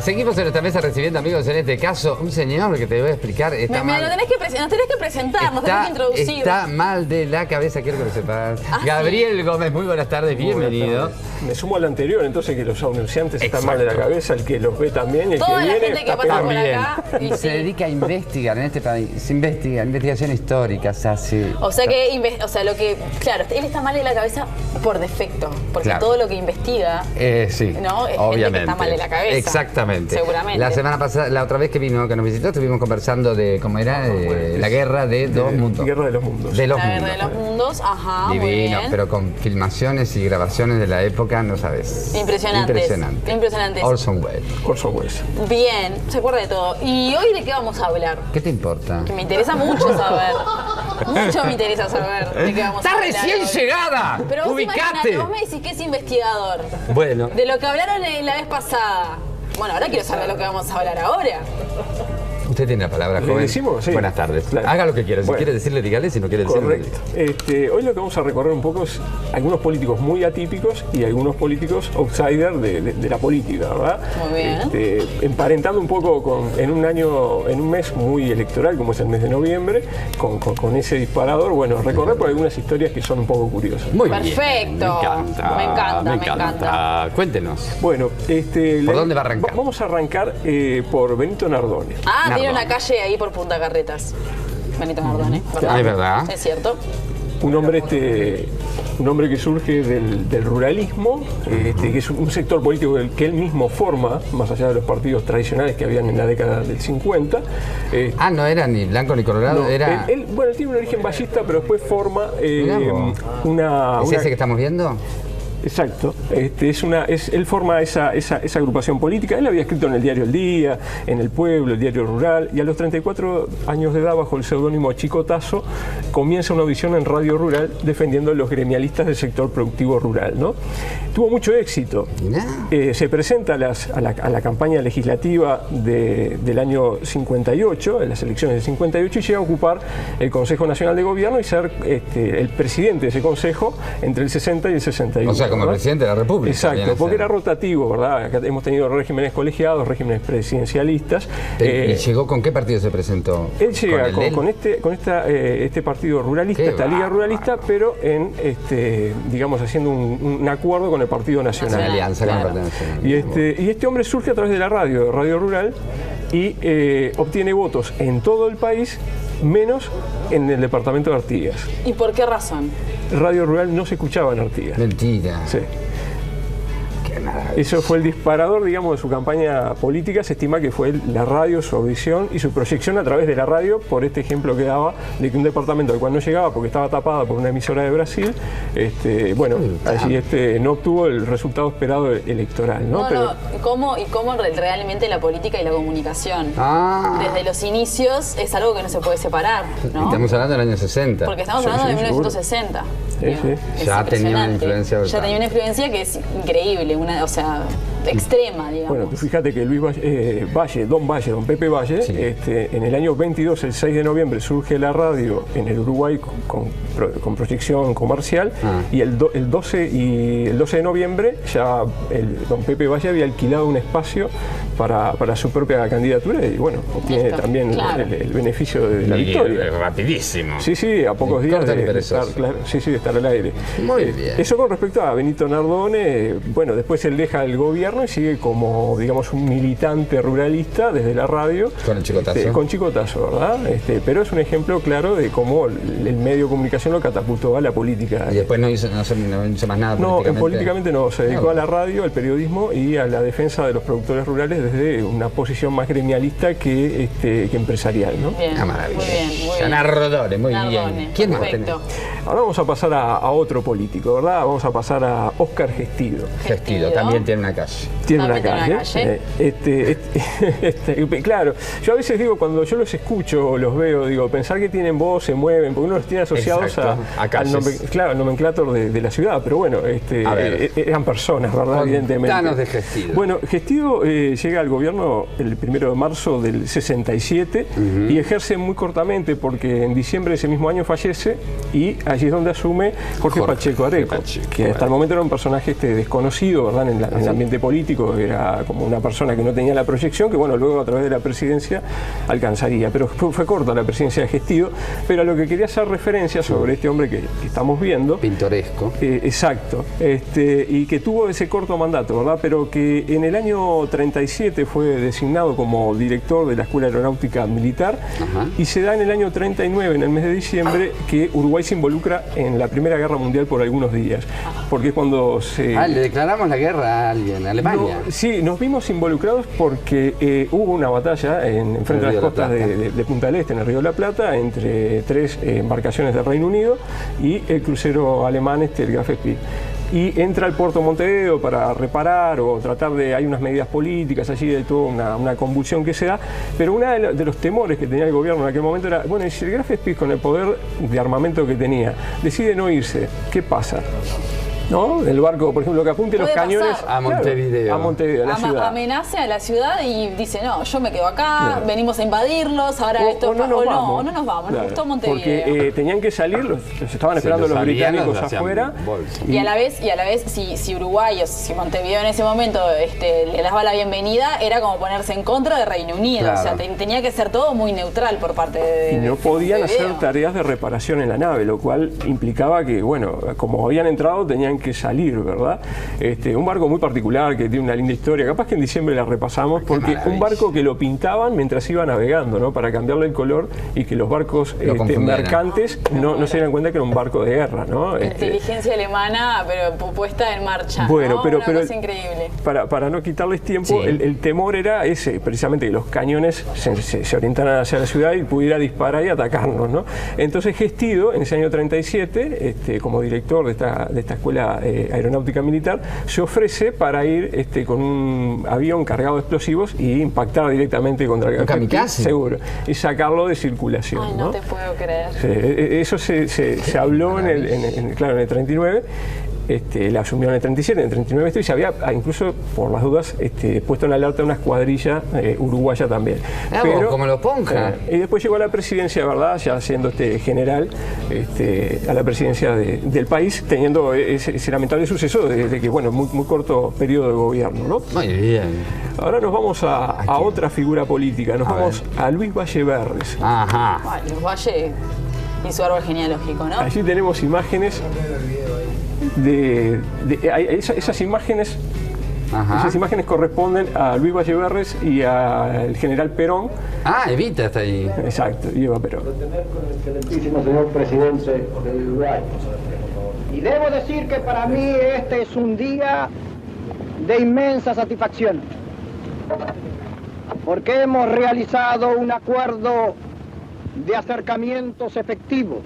Seguimos en nuestra mesa recibiendo amigos, en este caso un señor que te voy a explicar está mal. Nos tenés que presentar, nos tenés que introducir. Está mal de la cabeza, quiero que lo sepas. Gabriel Gómez, muy buenas tardes, bienvenido. Me sumo al anterior, entonces que los anunciantes están mal de la cabeza, el que los ve también, el Toda que la viene gente que pasa por acá. Y se dedica a investigar en este país, se investiga, investigación histórica, así. O sea que, claro, él está mal de la cabeza por defecto, porque Claro. todo lo que investiga, Sí, ¿no? Es obviamente. gente que está mal de la cabeza. Exactamente. Seguramente. La semana pasada, la otra vez que vino, que nos visitó, estuvimos conversando de cómo era la guerra de dos mundos. Guerra de los mundos. De los La mundos. guerra de los mundos, ajá, muy Divino, bien. pero con filmaciones y grabaciones de la época, no sabes. Impresionantes. Impresionantes. Orson Welles. Orson Welles. Bien, se acuerda de todo. ¿Y hoy de qué vamos a hablar? ¿Qué te importa? Que me interesa mucho saber. Mucho me interesa saber de qué vamos a hablar. ¡Está recién hoy. llegada! Pero vos ¡Ubicate! imaginate, vos me decís que es investigador. Bueno, De lo que hablaron la vez pasada. Bueno, ahora quiero saber lo que vamos a hablar ahora. usted tiene la palabra, ¿Le joven. decimos? Sí. Buenas tardes. Claro. Haga lo que quiera. Si Bueno. quiere decirle, dígale. Si no quiere decirle, Correcto. Hoy lo que vamos a recorrer un poco es algunos políticos muy atípicos y algunos políticos outsider de la política, ¿verdad? Muy bien. Emparentando un poco en un mes muy electoral, como es el mes de noviembre, con ese disparador, bueno, recorrer por algunas historias que son un poco curiosas. Muy Perfecto. bien. Me encanta. Me encanta. Cuéntenos. Bueno, ¿Por dónde va a arrancar? Vamos a arrancar por Benito Nardone. Ah, tiene Nardone. una calle ahí por Punta Carretas. Benito Nardone, ¿verdad? Ah, es verdad. Es cierto. Un hombre que surge del ruralismo, que es un sector político que él mismo forma, más allá de los partidos tradicionales que habían en la década del 50. No era ni blanco ni colorado, No, era... él tiene un origen ballista, pero después forma Mirá vos. ¿Es ese que estamos viendo? Exacto. Él forma esa agrupación política. Él había escrito en el diario El Día, en El Pueblo, el diario Rural, y a los 34 años de edad, bajo el seudónimo Chico Tazo, comienza una audición en Radio Rural defendiendo a los gremialistas del sector productivo rural, ¿no? Tuvo mucho éxito. Se presenta a la campaña legislativa del año 58, en las elecciones del 58, y llega a ocupar el Consejo Nacional de Gobierno y ser el presidente de ese consejo entre el 60 y el 61. O sea, como el presidente de la República. Exacto, porque era rotativo, ¿verdad? Acá hemos tenido regímenes colegiados, regímenes presidencialistas. ¿Y llegó con qué partido se presentó? Él llega con este partido ruralista, esta liga ruralista, pero digamos, haciendo un acuerdo con el Partido Nacional. Una alianza con el Partido Nacional. Y este hombre surge a través de la Radio Rural, y obtiene votos en todo el país, menos en el departamento de Artigas. ¿Y por qué razón? Radio Rural no se escuchaba en Artigas. Mentira. Sí. Qué maravilla. Eso fue el disparador, digamos, de su campaña política. Se estima que fue la radio, su audición y su proyección a través de la radio, por este ejemplo que daba de que un departamento al cual no llegaba porque estaba tapada por una emisora de Brasil, allí no obtuvo el resultado esperado electoral, ¿no? ¿Cómo realmente la política y la comunicación? Ah. Desde los inicios es algo que no se puede separar, ¿no? Estamos hablando del año 60. Porque estamos hablando de 1960. Sí. Ya tenía una impresionante. influencia Ya tenía una influencia que es increíble, extrema, digamos. Bueno, tú fíjate que Don Pepe Valle, Sí. en el año 22, el 6 de noviembre, surge la radio en el Uruguay con proyección comercial, y el 12 de noviembre ya Don Pepe Valle había alquilado un espacio para su propia candidatura y bueno, obtiene también el beneficio de la victoria. Rapidísimo. Sí, a pocos días de estar al aire. Muy bien. Eso con respecto a Benito Nardone. Bueno, después él deja el gobierno y sigue como, digamos, un militante ruralista desde la radio. Con el Chico Tazo. Con Chico Tazo, ¿verdad? Pero es un ejemplo claro de cómo el medio de comunicación lo catapultó a la política. Y después no hizo más nada políticamente. Políticamente no. Se dedicó a la radio, al periodismo y a la defensa de los productores rurales desde una posición más gremialista que empresarial, ¿no? Bien, Maravilla. Muy bien. Nardone, muy Nardone, bien. ¿Quién más tenés? perfecto. Ahora vamos a pasar a otro político, ¿verdad? Vamos a pasar a Óscar Gestido. Gestido, también tiene una calle. Tiene una También calle. tiene una Claro, yo a veces digo, cuando yo los escucho, los veo, digo, pensar que tienen voz, se mueven, porque uno los tiene asociados Exacto, a calles. al nomenclátor de la ciudad, pero bueno, eran personas, ¿verdad? Evidentemente. Contanos de Gestido. Bueno, Gestido llega llega al gobierno el 1 de marzo del 67 y ejerce muy cortamente porque en diciembre de ese mismo año fallece y allí es donde asume Jorge Pacheco Areco, que hasta el momento era un personaje desconocido, ¿verdad? En el ambiente político, era como una persona que no tenía la proyección, que bueno, luego a través de la presidencia alcanzaría, pero fue corta la presidencia de Gestío, pero a lo que quería hacer referencia sobre este hombre que estamos viendo. Pintoresco. Exacto, y que tuvo ese corto mandato, ¿verdad? Pero que en el año 37 fue designado como director de la Escuela Aeronáutica Militar y se da en el año 39, en el mes de diciembre, que Uruguay se involucra en la Primera Guerra Mundial por algunos días, porque es cuando se... le declaramos la guerra a alguien, a Alemania. No, sí, nos vimos involucrados porque hubo una batalla frente a las costas de Punta del Este, en el Río de la Plata, entre 3 embarcaciones del Reino Unido y el crucero alemán, el Graf Spee. Y entra al puerto de Montevideo para reparar o tratar de... Hay unas medidas políticas allí, de toda una convulsión que se da, pero uno de los temores que tenía el gobierno en aquel momento era, bueno, y si el Graf Spee, con el poder de armamento que tenía, decide no irse, ¿qué pasa? ¿No? El barco, por ejemplo, que apunte los cañones a Montevideo. Claro, a Montevideo, a la ciudad. Amenaza a la ciudad y dice, no, yo me quedo acá, venimos a invadirlos, ahora esto... no nos vamos, nos gustó Montevideo. Porque tenían que salir, los estaban esperando los británicos afuera. Y a la vez, si Uruguay o si Montevideo en ese momento le daba la bienvenida, era como ponerse en contra de Reino Unido. Claro. O sea, tenía que ser todo muy neutral por parte de... Y no podían hacer tareas de reparación en la nave, lo cual implicaba que, bueno, como habían entrado, tenían que salir, ¿verdad? Un barco muy particular que tiene una linda historia, capaz que en diciembre la repasamos, porque un barco que lo pintaban mientras iba navegando, ¿no? Para cambiarle el color y que los barcos mercantes no se dieran cuenta que era un barco de guerra, ¿no? Inteligencia alemana, pero puesta en marcha. Bueno, ¿no? pero cosa increíble. Para no quitarles tiempo, el temor era ese, precisamente que los cañones se orientaran hacia la ciudad y pudiera disparar y atacarnos, ¿no? Entonces Gestío, en ese año 37, como director de esta escuela aeronáutica militar, se ofrece para ir con un avión cargado de explosivos y impactar directamente contra el kamikaze. Seguro, y sacarlo de circulación. Ay, no te puedo creer. Sí, eso se habló en el 39. La asumió en el 37, en el 39 y se había incluso, por las dudas, puesto en alerta una escuadrilla uruguaya también. Pero, como lo Ponja. Y después llegó a la presidencia, ¿verdad? Ya siendo general, a la presidencia del país, teniendo ese lamentable suceso de que, bueno, muy corto periodo de gobierno, ¿no? Muy bien. Ahora nos vamos a otra figura política, nos vamos a Luis Valle-Verres. Ajá. Luis Valle y su árbol genealógico, ¿no? Allí tenemos imágenes esas imágenes. Esas imágenes corresponden a Luis Valle-Verres y al general Perón. Evita está ahí. Exacto, y Eva Perón. Con el excelentísimo señor presidente de Uruguay. Y debo decir que para mí este es un día de inmensa satisfacción, porque hemos realizado un acuerdo de acercamientos efectivos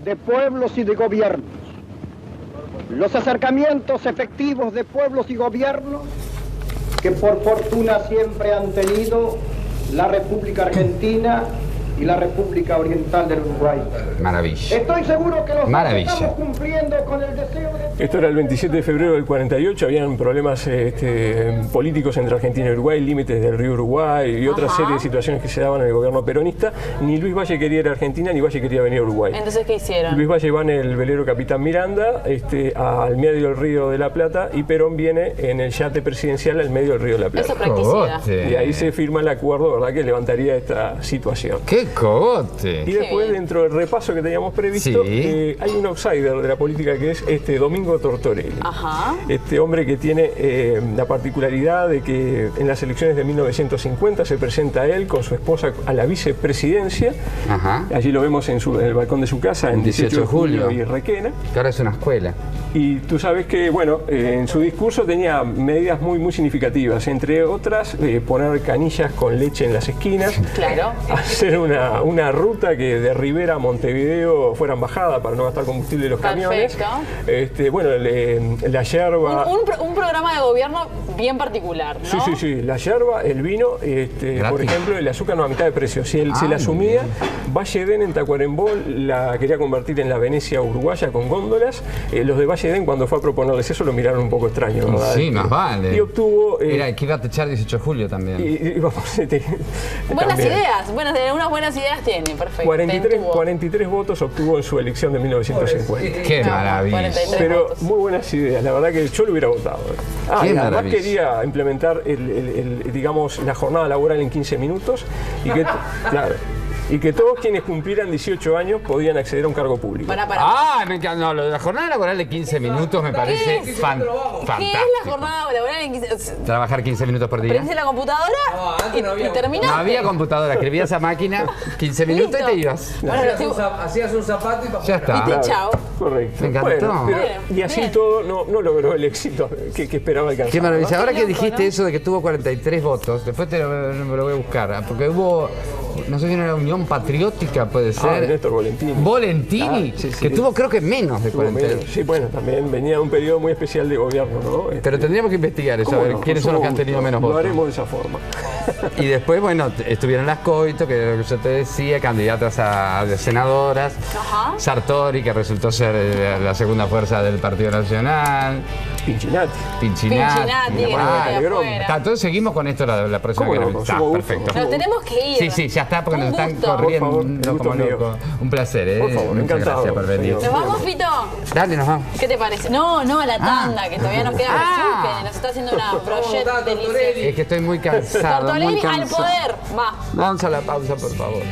de pueblos y de gobiernos. Los acercamientos efectivos de pueblos y gobiernos que por fortuna siempre han tenido la República Argentina y la República Oriental del Uruguay. Maravilla. Estoy seguro que los estamos cumpliendo con el deseo de... Esto era el 27 de febrero del 48, habían problemas políticos entre Argentina y Uruguay, límites del río Uruguay y otra serie de situaciones que se daban en el gobierno peronista. Ni Luis Valle quería ir a Argentina, ni Valle quería venir a Uruguay. Entonces, ¿qué hicieron? Luis Valle va en el velero Capitán Miranda al medio del río de la Plata y Perón viene en el yate presidencial al medio del río de la Plata. Esa practicidad. Y ahí se firma el acuerdo, ¿verdad?, que levantaría esta situación. ¡Qué cogote! Y después, dentro del repaso que teníamos previsto, hay un outsider de la política que es Domingo Tortorelli. Este hombre que tiene la particularidad de que en las elecciones de 1950 se presenta él con su esposa a la vicepresidencia. Allí lo vemos en el balcón de su casa en 18 de julio y Requena. Que ahora es una escuela. Y tú sabes que, bueno, en su discurso tenía medidas muy significativas, entre otras poner canillas con leche en las esquinas, claro, hacer un una ruta que de Rivera a Montevideo fuera embajada para no gastar combustible de los camiones. Bueno, la yerba. Un programa de gobierno bien particular, ¿no? Sí, la yerba, el vino, por ejemplo, el azúcar no a mitad de precio. Si él se la asumía, Valle d'En en Tacuarembó la quería convertir en la Venecia uruguaya con góndolas. Los de Valle d'En, cuando fue a proponerles eso, lo miraron un poco extraño, ¿verdad? Sí, más vale. Y obtuvo... Era que iba a techar 18 de julio también. Buenas ideas, unas buenas ideas tiene, perfecto. 43 votos obtuvo en su elección de 1950. Qué maravilla. Pero muy buenas ideas, la verdad que yo lo hubiera votado. Y además quería implementar digamos, la jornada laboral en 15 minutos y que, y que todos quienes cumplieran 18 años podían acceder a un cargo público. Me encanta. No, lo de la jornada laboral de 15 minutos me parece fantástico. ¿Qué es la jornada laboral en 15? Trabajar 15 minutos por día. Prendés la computadora y terminaste. No había computadora, escribías a máquina, 15 minutos y te ibas. Hacías un zapato y papel. Ya está. Y chao. Correcto. Me encantó. Y así todo no logró el éxito que esperaba alcanzar. Qué maravilla. Ahora que dijiste eso de que tuvo 43 votos, después me lo voy a buscar, porque hubo, no sé si era una Unión Patriótica, puede ser. Néstor Volentini. Volentini, que tuvo creo que menos de 43. Sí, bueno, también venía de un periodo muy especial de gobierno, ¿no? Pero tendríamos que investigar eso, a ver quiénes son los que han tenido menos votos. Lo haremos de esa forma. Y después, bueno, estuvieron las Coito, que era lo que yo te decía, candidatas a senadoras. Sartori, que resultó ser la segunda fuerza del Partido Nacional. Pinchinati. Entonces seguimos con esto la próxima que perfecto. Nos tenemos que ir. Sí, ya está, porque nos están corriendo como locos. Un placer, Por favor, muchas encantado. gracias por venir. ¿Nos vamos, Fito? Dale, nos vamos. ¿Qué te parece? No, a la tanda, que todavía nos queda resumen. Nos está haciendo una proyecto deliciosa. Es que estoy muy cansado. Tortolini al poder. Va. Vamos a la pausa, por favor.